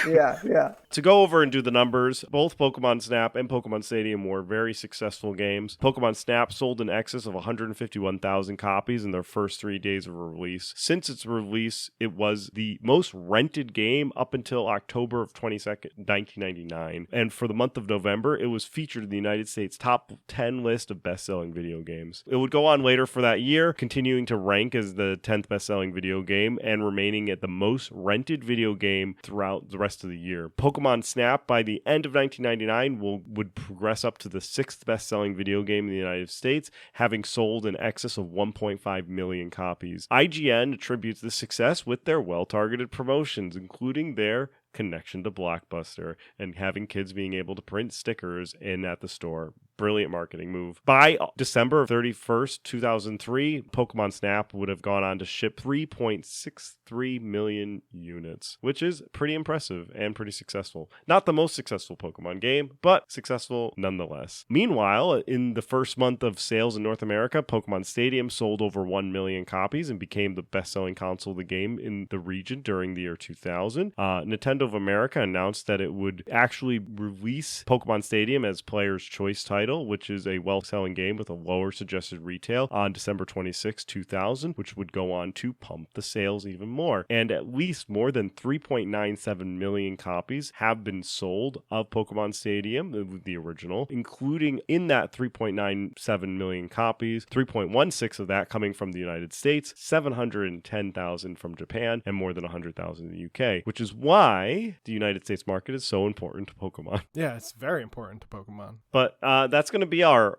Yeah. To go over and do the numbers, both Pokemon Snap and Pokemon Stadium were very successful games. Pokemon Snap sold in excess of 151,000 copies in their first 3 days of release. Since its release, it was the most rented game up until October of 1999. And for the month of November, it was featured in the United States top 10 list of best-selling video games. It would go on later for that year, continuing to rank as the 10th best-selling video game and remaining at the most rented video game throughout the rest of the year. Pokemon Snap, by the end of 1999, would progress up to the 6th best-selling video game in the United States, having sold in excess of 1.5 million copies. IGN attributes this success with their well-targeted promotions, including their connection to Blockbuster and having kids being able to print stickers in at the store. Brilliant marketing move. By December 31st, 2003, Pokemon Snap would have gone on to ship 3.63 million units, which is pretty impressive and pretty successful. Not the most successful Pokemon game, but successful nonetheless. Meanwhile, in the first month of sales in North America, Pokemon Stadium sold over 1 million copies and became the best-selling console of the game in the region during the year 2000. Nintendo of America announced that it would actually release Pokemon Stadium as Player's Choice title, which is a well-selling game with a lower suggested retail, on December 26, 2000, which would go on to pump the sales even more. And at least more than 3.97 million copies have been sold of Pokemon Stadium, the original, including in that 3.97 million copies, 3.16 of that coming from the United States, 710,000 from Japan, and more than 100,000 in the UK, which is why the United States market is so important to Pokemon. Yeah, it's very important to Pokemon. But that's going to be our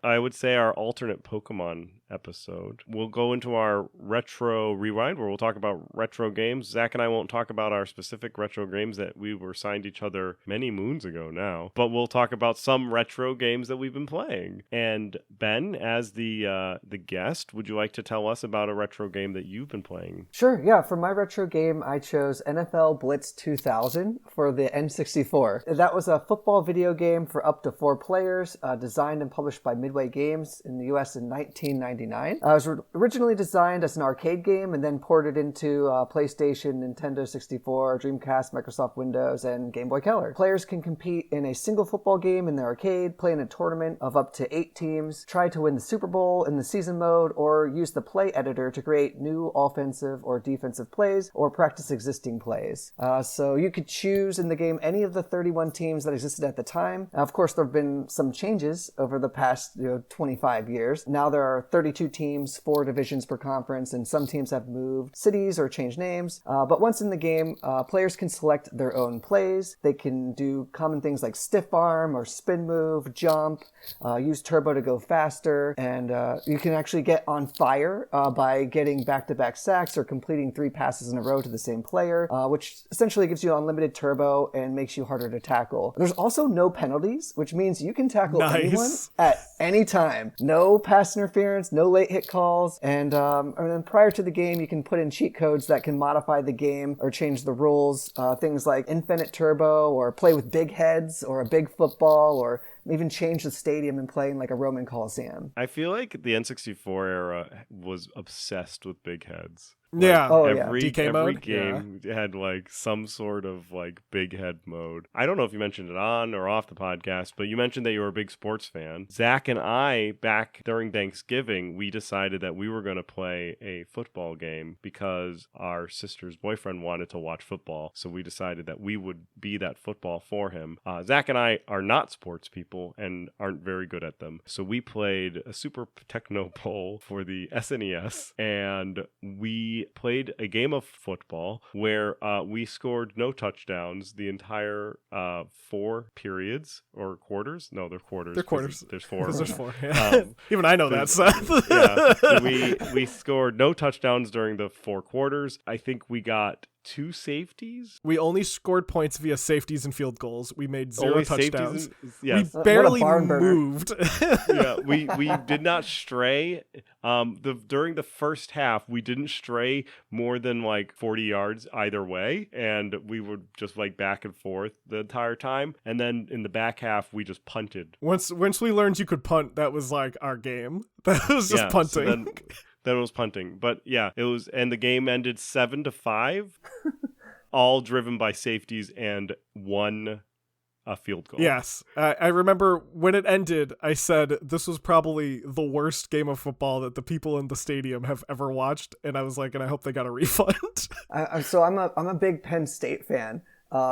alternate Pokemon episode. We'll go into our retro rewind where we'll talk about retro games. Zach and I won't talk about our specific retro games that we were signed each other many moons ago now, but we'll talk about some retro games that we've been playing. And Ben, as the guest, would you like to tell us about a retro game that you've been playing? Sure, yeah. For my retro game, I chose NFL Blitz 2000 for the N64. That was a football video game for up to 4 players, designed and published by Midway Games in the US in 1999. It was originally designed as an arcade game and then ported into PlayStation, Nintendo 64, Dreamcast, Microsoft Windows, and Game Boy Color. Players can compete in a single football game in the arcade, play in a tournament of up to 8 teams, try to win the Super Bowl in the season mode, or use the play editor to create new offensive or defensive plays or practice existing plays. So you could choose in the game any of the 31 teams that existed at the time. Of course, there have been some changes over the past 25 years. Now there are 32 teams, 4 divisions per conference, and some teams have moved cities or changed names. But once in the game, players can select their own plays. They can do common things like stiff arm or spin move, jump, use turbo to go faster, and you can actually get on fire by getting back-to-back sacks or completing 3 passes in a row to the same player, which essentially gives you unlimited turbo and makes you harder to tackle. There's also no penalties, which means you can tackle anyone at any time. No pass interference, no late hit calls, and then prior to the game, you can put in cheat codes that can modify the game or change the rules, things like infinite turbo or play with big heads or a big football or even change the stadium and play in like a Roman Coliseum. I feel like the N64 era was obsessed with big heads. Yeah. Every DK mode? game had like some sort of like big head mode. I don't know if you mentioned it on or off the podcast, but you mentioned that you were a big sports fan. Zach and I, back during Thanksgiving, we decided that we were going to play a football game because our sister's boyfriend wanted to watch football. So we decided that we would be that football for him. Zach and I are not sports people and aren't very good at them. So we played a Super Techno Bowl for the SNES, and we played a game of football where we scored no touchdowns the entire 4 periods or quarters. No, they're quarters. They're quarters. There's 4. There's 4. Yeah. Even I know that, Seth. Yeah. We scored no touchdowns during the 4 quarters. I think we got 2 safeties. We only scored points via safeties and field goals. We made 0 only touchdowns. Yes. We barely moved. Yeah, we did not stray. During the first half, we didn't stray more than like 40 yards either way, and we would just like back and forth the entire time. And then in the back half, we just punted. Once we learned you could punt, that was like our game. That was just punting. So then it was punting. But yeah, it was, and the game ended 7-5, all driven by safeties and 1 field goal. Yes. I remember when it ended, I said this was probably the worst game of football that the people in the stadium have ever watched. And I was like, and I hope they got a refund. So I'm a big Penn State fan.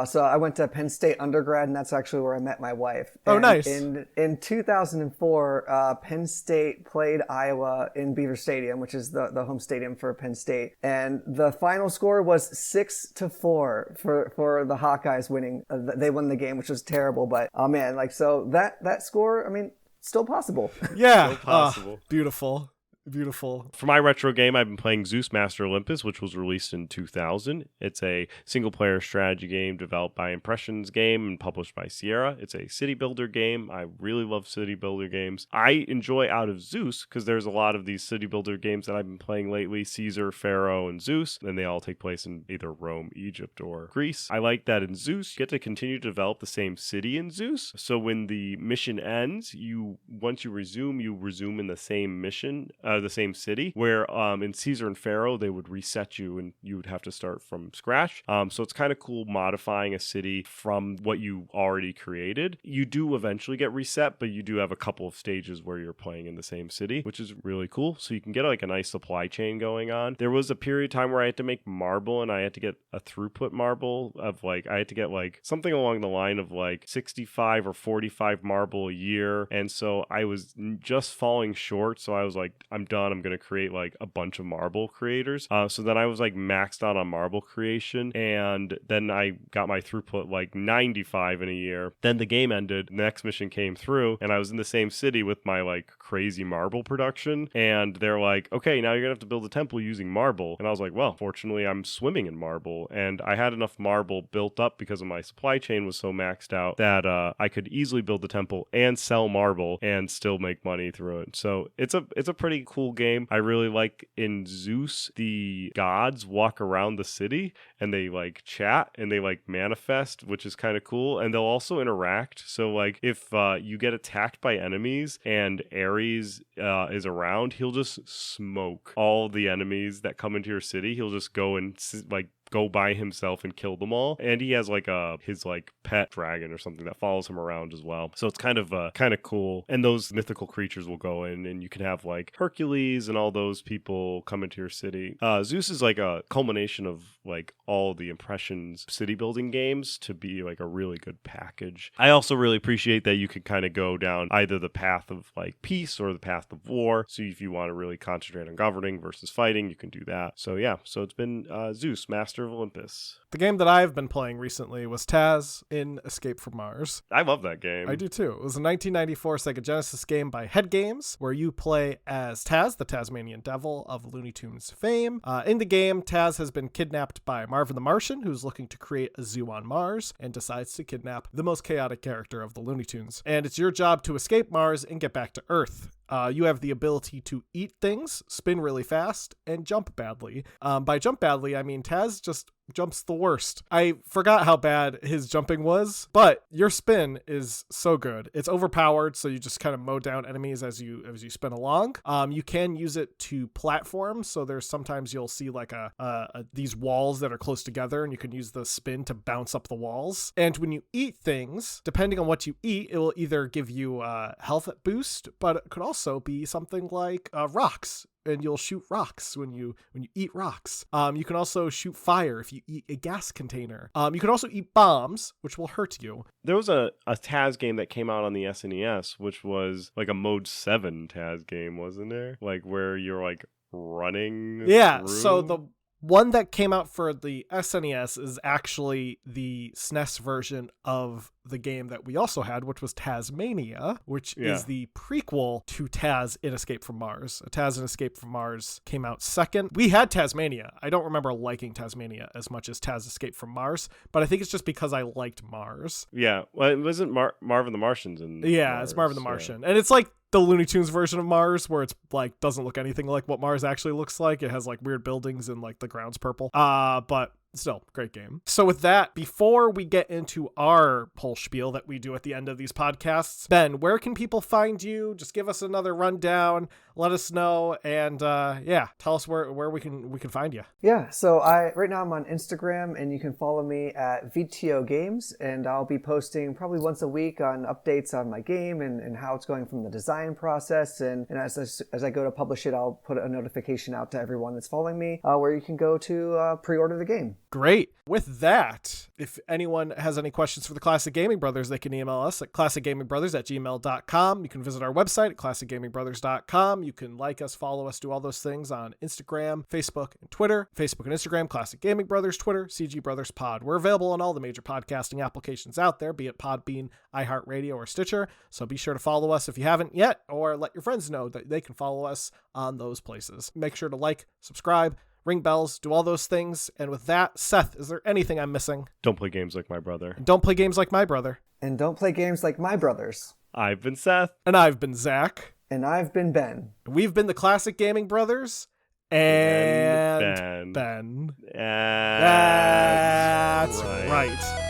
So I went to Penn State undergrad, and that's actually where I met my wife. Oh, and nice. In 2004, Penn State played Iowa in Beaver Stadium, which is the home stadium for Penn State. And the final score was 6-4 for the Hawkeyes winning. They won the game, which was terrible. But, oh, man, like, so that score, I mean, still possible. Yeah. Still possible. Beautiful. Beautiful. For my retro game, I've been playing Zeus Master Olympus, which was released in 2000. It's a single-player strategy game developed by Impressions Game and published by Sierra. It's a city builder game. I really love city builder games. I enjoy Out of Zeus because there's a lot of these city builder games that I've been playing lately, Caesar, Pharaoh, and Zeus, and they all take place in either Rome, Egypt, or Greece. I like that in Zeus, you get to continue to develop the same city in Zeus. So when the mission ends, once you resume in the same mission, the same city, where in Caesar and Pharaoh, they would reset you and you would have to start from scratch. So it's kind of cool modifying a city from what you already created. You do eventually get reset, but you do have a couple of stages where you're playing in the same city, which is really cool. So you can get like a nice supply chain going on. There was a period of time where I had to make marble, and I had to get a throughput marble of like, I had to get like something along the line of like 65 or 45 marble a year. And so I was just falling short. So I was like, I'm done. I'm going to create like a bunch of marble creators. So then I was like maxed out on marble creation. And then I got my throughput like 95 in a year. Then the game ended. The next mission came through and I was in the same city with my like crazy marble production. And they're like, okay, now you're going to have to build a temple using marble. And I was like, well, fortunately I'm swimming in marble. And I had enough marble built up because of my supply chain was so maxed out that I could easily build the temple and sell marble and still make money through it. So it's a pretty cool game. I really like in Zeus, the gods walk around the city and they like chat and they like manifest, which is kind of cool. And they'll also interact. So like if you get attacked by enemies and Ares is around, he'll just smoke all the enemies that come into your city. He'll just go and like go by himself and kill them all. And he has like his like pet dragon or something that follows him around as well. So it's kind of cool. And those mythical creatures will go in and you can have like Hercules and all those people come into your city. Zeus is like a culmination of like all the Impressions city building games to be like a really good package. I also really appreciate that you can kind of go down either the path of like peace or the path of war. So if you want to really concentrate on governing versus fighting, you can do that. So yeah, so it's been Zeus, Master of Olympus. The game that I've been playing recently was Taz in Escape from Mars. I love that game. I do too. It was a 1994 Sega Genesis game by Head Games, where you play as Taz, the Tasmanian Devil of Looney Tunes fame. In the game, Taz has been kidnapped by Marvin the Martian, who's looking to create a zoo on Mars, and decides to kidnap the most chaotic character of the Looney Tunes. And it's your job to escape Mars and get back to Earth. You have the ability to eat things, spin really fast, and jump badly. By jump badly, I mean Taz just jumps the worst. I forgot how bad his jumping was, but your spin is so good. It's overpowered, so you just kind of mow down enemies as you spin along. You can use it to platform, so there's sometimes you'll see like these walls that are close together, and you can use the spin to bounce up the walls. And when you eat things, depending on what you eat, it will either give you a health boost, but it could also be something like rocks. And you'll shoot rocks when you eat rocks. You can also shoot fire if you eat a gas container. You can also eat bombs, which will hurt you. There was a Taz game that came out on the SNES, which was like a Mode 7 Taz game, wasn't there? Like where you're like running. Yeah, through? so the one that came out for the SNES is actually the SNES version of the game that we also had, which was Tasmania, which is the prequel to Taz in Escape from Mars. Taz in Escape from Mars came out second. We had Tasmania. I don't remember liking Tasmania as much as Taz Escape from Mars, but I think it's just because I liked Mars. Yeah, well, it wasn't Marvin the Martian's in Mars, it's Marvin the Martian. And it's like the Looney Tunes version of Mars, where it's like doesn't look anything like what Mars actually looks like. It has like weird buildings and like the ground's purple. But still, great game. So with that, before we get into our whole spiel that we do at the end of these podcasts, Ben, where can people find you? Just give us another rundown. Let us know, and tell us where we can find you. Yeah, so right now I'm on Instagram, and you can follow me at VTO Games, and I'll be posting probably once a week on updates on my game and how it's going from the design process. And as I go to publish it, I'll put a notification out to everyone that's following me where you can go to pre-order the game. Great. With that, if anyone has any questions for the Classic Gaming Brothers, they can email us at classicgamingbrothers@gmail.com. You can visit our website at classicgamingbrothers.com. You can like us, follow us, do all those things on Instagram, Facebook, and Twitter. Facebook and Instagram, Classic Gaming Brothers. Twitter, CG Brothers Pod. We're available on all the major podcasting applications out there, be it Podbean, iHeartRadio, or Stitcher. So be sure to follow us if you haven't yet, or let your friends know that they can follow us on those places. Make sure to like, subscribe, ring bells, do all those things. And with that, Seth, is there anything I'm missing? Don't play games like my brother. And don't play games like my brother. And don't play games like my brothers. I've been Seth. And I've been Zach. And I've been Ben. We've been the Classic Gaming Brothers. And Ben. Ben. That's right.